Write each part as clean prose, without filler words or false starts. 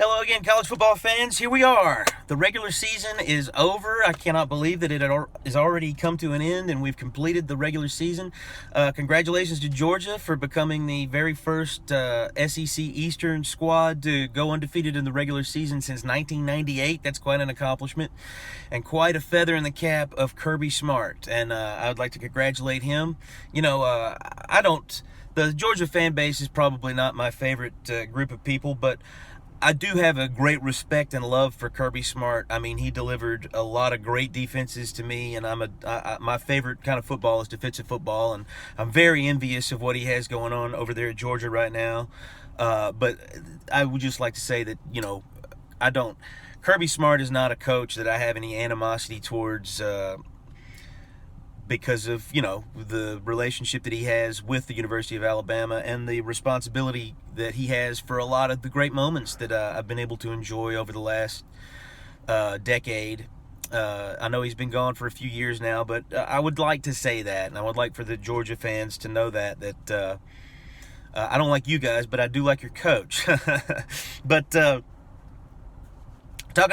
Hello again, college football fans. Here we are. The regular season is over. I cannot believe that it has already come to an end and we've completed the regular season. Congratulations to Georgia for becoming the very first SEC Eastern squad to go undefeated in the regular season since 1998. That's quite an accomplishment and quite a feather in the cap of Kirby Smart. And I would like to congratulate him. The Georgia fan base is probably not my favorite group of people, but I do have a great respect and love for Kirby Smart. I mean, he delivered a lot of great defenses to me, and my favorite kind of football is defensive football, and I'm very envious of what he has going on over there at Georgia right now. But I would just like to say that, Kirby Smart is not a coach that I have any animosity towards, because of the relationship that he has with the University of Alabama and the responsibility that he has for a lot of the great moments that I've been able to enjoy over the last decade. I know he's been gone for a few years now, but I would like to say that, and I would like for the Georgia fans to know that I don't like you guys, but I do like your coach. But talking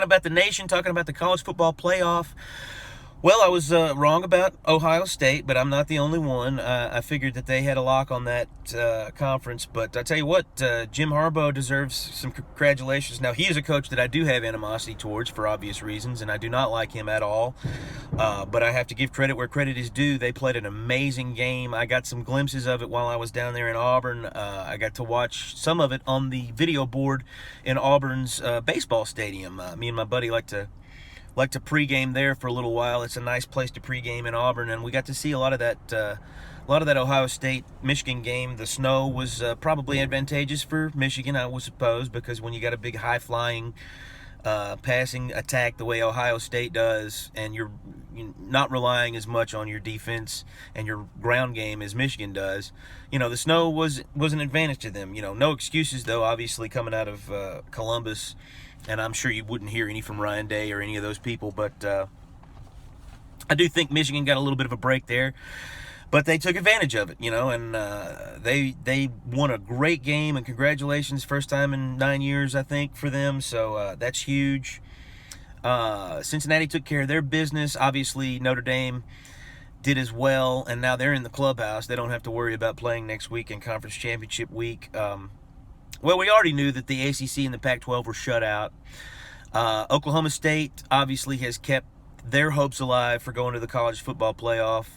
about the nation, talking about the college football playoff. Well, I was wrong about Ohio State, but I'm not the only one. I figured that they had a lock on that conference. But I tell you what, Jim Harbaugh deserves some congratulations. Now, he is a coach that I do have animosity towards for obvious reasons, and I do not like him at all. But I have to give credit where credit is due. They played an amazing game. I got some glimpses of it while I was down there in Auburn. I got to watch some of it on the video board in Auburn's baseball stadium. Me and my buddy like to pregame there for a little while. It's a nice place to pregame in Auburn, and we got to see a lot of that Ohio State-Michigan game. The snow was probably advantageous for Michigan, I would suppose, because when you got a big high-flying passing attack the way Ohio State does, and you're not relying as much on your defense and your ground game as Michigan does, the snow was an advantage to them. No excuses, though, obviously, coming out of Columbus. And I'm sure you wouldn't hear any from Ryan Day or any of those people. But I do think Michigan got a little bit of a break there. But they took advantage of it, and they won a great game. And congratulations, first time in 9 years, I think, for them. So that's huge. Cincinnati took care of their business. Obviously, Notre Dame did as well. And now they're in the clubhouse. They don't have to worry about playing next week in Conference Championship week. Well, we already knew that the ACC and the Pac-12 were shut out. Oklahoma State obviously has kept their hopes alive for going to the college football playoff.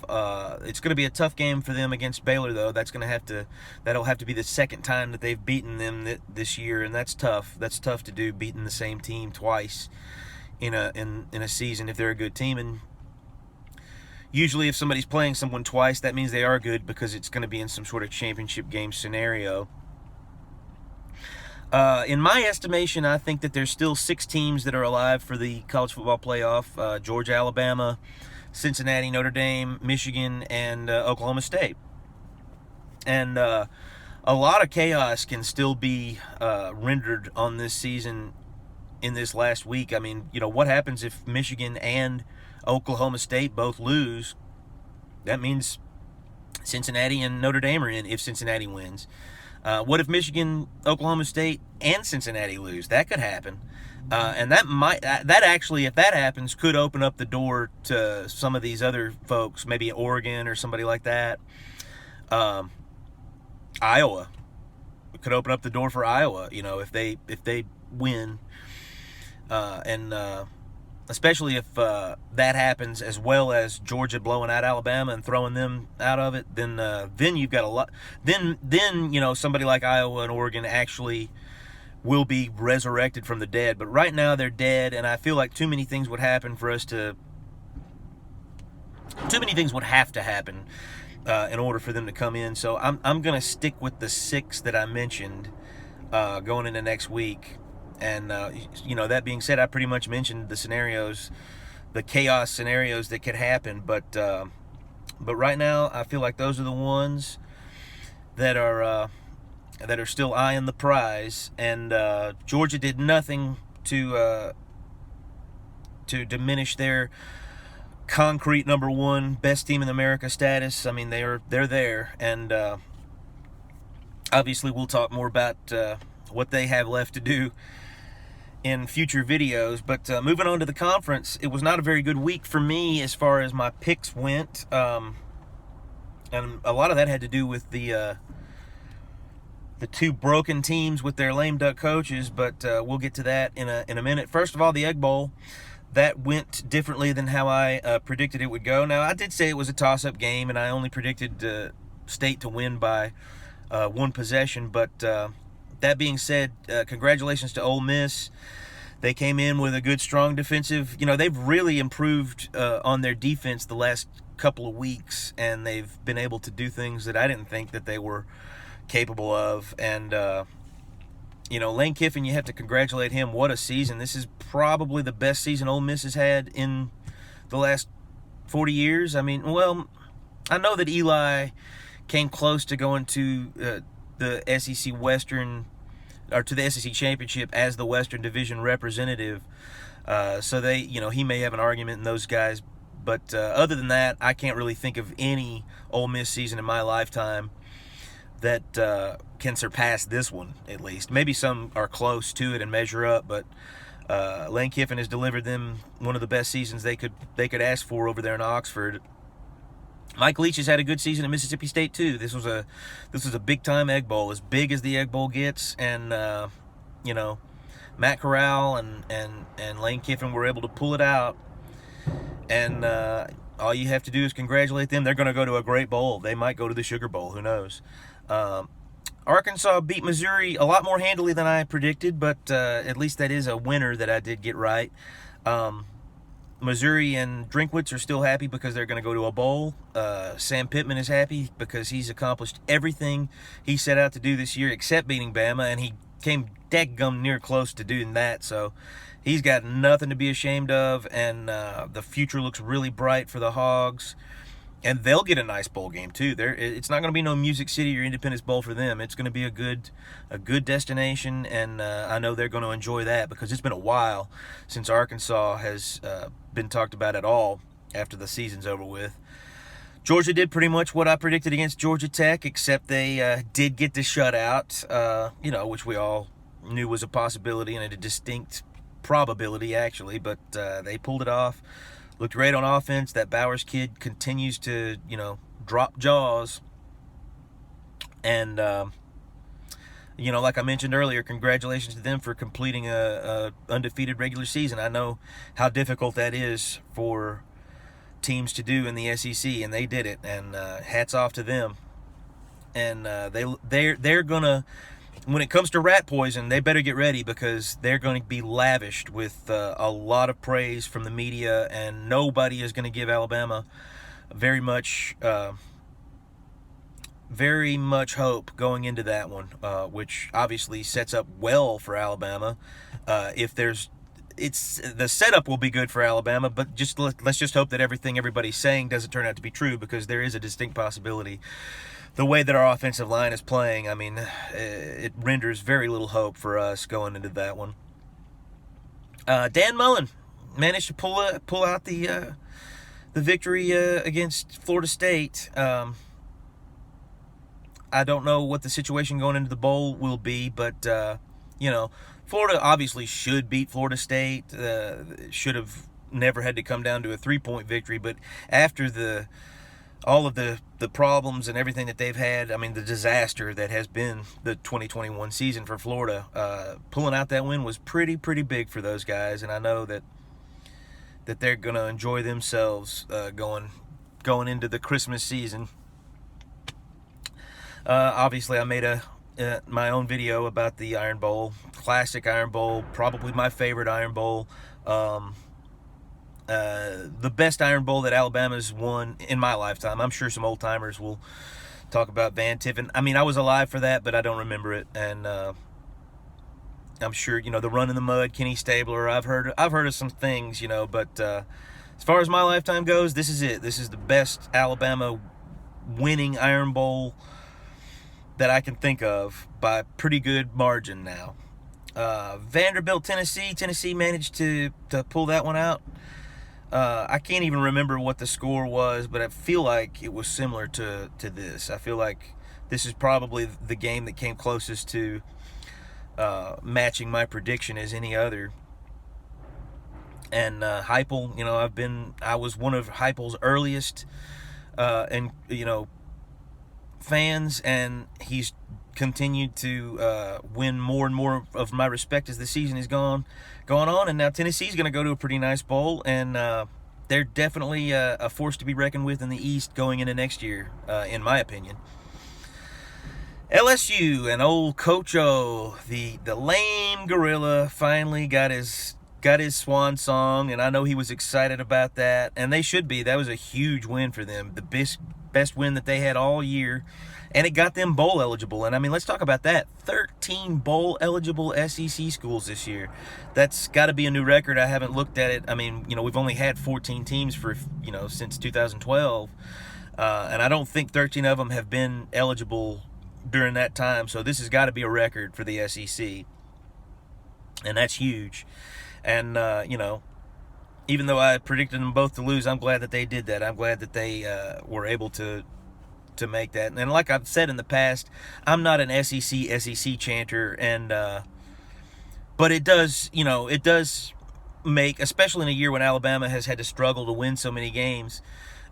It's going to be a tough game for them against Baylor, though. That'll have to be the second time that they've beaten them this year, and that's tough. That's tough to do, beating the same team twice in a season if they're a good team. And usually, if somebody's playing someone twice, that means they are good because it's going to be in some sort of championship game scenario. In my estimation, I think that there's still 6 teams that are alive for the college football playoff. Georgia, Alabama, Cincinnati, Notre Dame, Michigan, and Oklahoma State. And a lot of chaos can still be rendered on this season in this last week. I mean, what happens if Michigan and Oklahoma State both lose? That means Cincinnati and Notre Dame are in if Cincinnati wins. What if Michigan, Oklahoma State, and Cincinnati lose? That could happen. And that actually, if that happens, could open up the door to some of these other folks, maybe Oregon or somebody like that. Iowa. It could open up the door for Iowa, if they win. Especially if that happens, as well as Georgia blowing out Alabama and throwing them out of it, then you've got a lot. Then somebody like Iowa and Oregon actually will be resurrected from the dead. But right now they're dead, and I feel like too many things would have to happen in order for them to come in. So I'm going to stick with the 6 that I mentioned going into next week. And, that being said, I pretty much mentioned the scenarios, the chaos scenarios that could happen. But right now, I feel like those are the ones that are still eyeing the prize. And Georgia did nothing to diminish their concrete number 1 best team in America status. I mean, they're there. And obviously, we'll talk more about what they have left to do in future videos. But moving on to the conference, it was not a very good week for me as far as my picks went, and a lot of that had to do with the two broken teams with their lame duck coaches. But we'll get to that in a minute. First of all, the Egg Bowl. That went differently than how I predicted it would go. Now, I did say it was a toss-up game, and I only predicted State to win by one possession. But that being said, congratulations to Ole Miss. They came in with a good, strong defensive. They've really improved on their defense the last couple of weeks, and they've been able to do things that I didn't think that they were capable of. And Lane Kiffin, you have to congratulate him. What a season. This is probably the best season Ole Miss has had in the last 40 years. I mean, well, I know that Eli came close to going to the SEC Western, or to the SEC Championship as the Western Division representative. So he may have an argument in those guys. But other than that, I can't really think of any Ole Miss season in my lifetime that can surpass this one, at least. Maybe some are close to it and measure up, but Lane Kiffin has delivered them one of the best seasons they could ask for over there in Oxford. Mike Leach has had a good season at Mississippi State too. This was a big time Egg Bowl, as big as the Egg Bowl gets, and Matt Corral and Lane Kiffin were able to pull it out, and all you have to do is congratulate them. They're going to go to a great bowl. They might go to the Sugar Bowl. Who knows? Arkansas beat Missouri a lot more handily than I predicted, but at least that is a winner that I did get right. Missouri and Drinkwitz are still happy because they're going to go to a bowl. Sam Pittman is happy because he's accomplished everything he set out to do this year except beating Bama, and he came dadgum near close to doing that. So he's got nothing to be ashamed of, and the future looks really bright for the Hogs. And they'll get a nice bowl game too. It's not going to be no Music City or Independence Bowl for them. It's going to be a good destination, and I know they're going to enjoy that because it's been a while since Arkansas has been talked about at all after the season's over with. Georgia did pretty much what I predicted against Georgia Tech, except they did get the shutout, which we all knew was a possibility and a distinct probability actually, but they pulled it off. Looked great on offense. That Bowers kid continues to, drop jaws. And, like I mentioned earlier, congratulations to them for completing a undefeated regular season. I know how difficult that is for teams to do in the SEC, and they did it. And hats off to them. And they're gonna, when it comes to rat poison, they better get ready because they're going to be lavished with a lot of praise from the media, and nobody is going to give Alabama very much hope going into that one, which obviously sets up well for Alabama. The setup will be good for Alabama, but let's just hope that everything everybody's saying doesn't turn out to be true, because there is a distinct possibility. The way that our offensive line is playing, I mean, it renders very little hope for us going into that one. Dan Mullen managed to pull out the victory against Florida State. I don't know what the situation going into the bowl will be, but Florida obviously should beat Florida State. Should have never had to come down to a 3-point victory, but after all of the problems and everything that they've had, I mean, the disaster that has been the 2021 season for Florida, pulling out that win was pretty big for those guys, and I know that they're going to enjoy themselves going into the Christmas season. Obviously, I made my own video about the Iron Bowl, classic Iron Bowl, probably my favorite Iron Bowl. The best Iron Bowl that Alabama's won in my lifetime. I'm sure some old timers will talk about Van Tiffin. I mean, I was alive for that, but I don't remember it. And I'm sure the Run in the Mud, Kenny Stabler. I've heard of some things, But as far as my lifetime goes, this is it. This is the best Alabama winning Iron Bowl that I can think of by pretty good margin now. Vanderbilt, Tennessee managed to pull that one out. I can't even remember what the score was, but I feel like it was similar to this. I feel like this is probably the game that came closest to matching my prediction as any other. And Heupel, I was one of Heupel's earliest and fans, and he's continued to win more and more of my respect as the season is going on. And now Tennessee's going to go to a pretty nice bowl, and they're definitely a force to be reckoned with in the East going into next year, in my opinion. LSU and old Coach O, the lame gorilla, finally got his swan song, and I know he was excited about that, and they should be. That was a huge win for them, the best win that they had all year, and it got them bowl eligible. And I mean, let's talk about that. 13 bowl eligible SEC schools this year. That's got to be a new record. I haven't looked at it. I mean, we've only had 14 teams for since 2012, and I don't think 13 of them have been eligible during that time. So this has got to be a record for the SEC, and that's huge. And, even though I predicted them both to lose, I'm glad that they did that. I'm glad that they were able to make that. And like I've said in the past, I'm not an SEC chanter, and but it does make, especially in a year when Alabama has had to struggle to win so many games,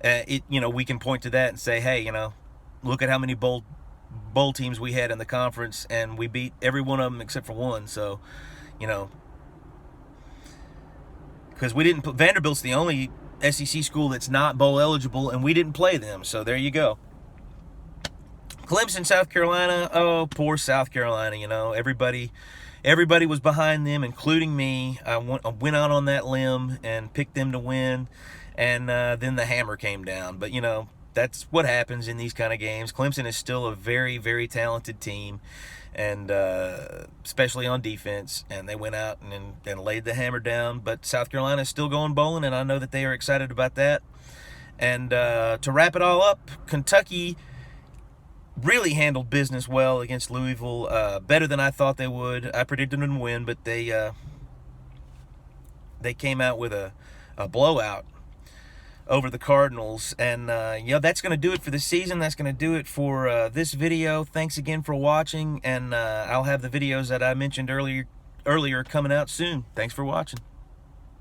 we can point to that and say, hey, look at how many bowl teams we had in the conference, and we beat every one of them except for one. So, because Vanderbilt's the only SEC school that's not bowl eligible, and we didn't play them. So there you go. Clemson, South Carolina. Oh, poor South Carolina. Everybody was behind them, including me. I went out on that limb and picked them to win, and then the hammer came down. But that's what happens in these kind of games. Clemson is still a very, very talented team, and especially on defense, and they went out and laid the hammer down. But South Carolina is still going bowling, and I know that they are excited about that. And to wrap it all up, Kentucky really handled business well against Louisville, better than I thought they would. I predicted them to win, but they came out with a blowout over the Cardinals. And that's going to do it for the season. That's going to do it for this video. Thanks again for watching, and I'll have the videos that I mentioned earlier coming out soon. Thanks for watching.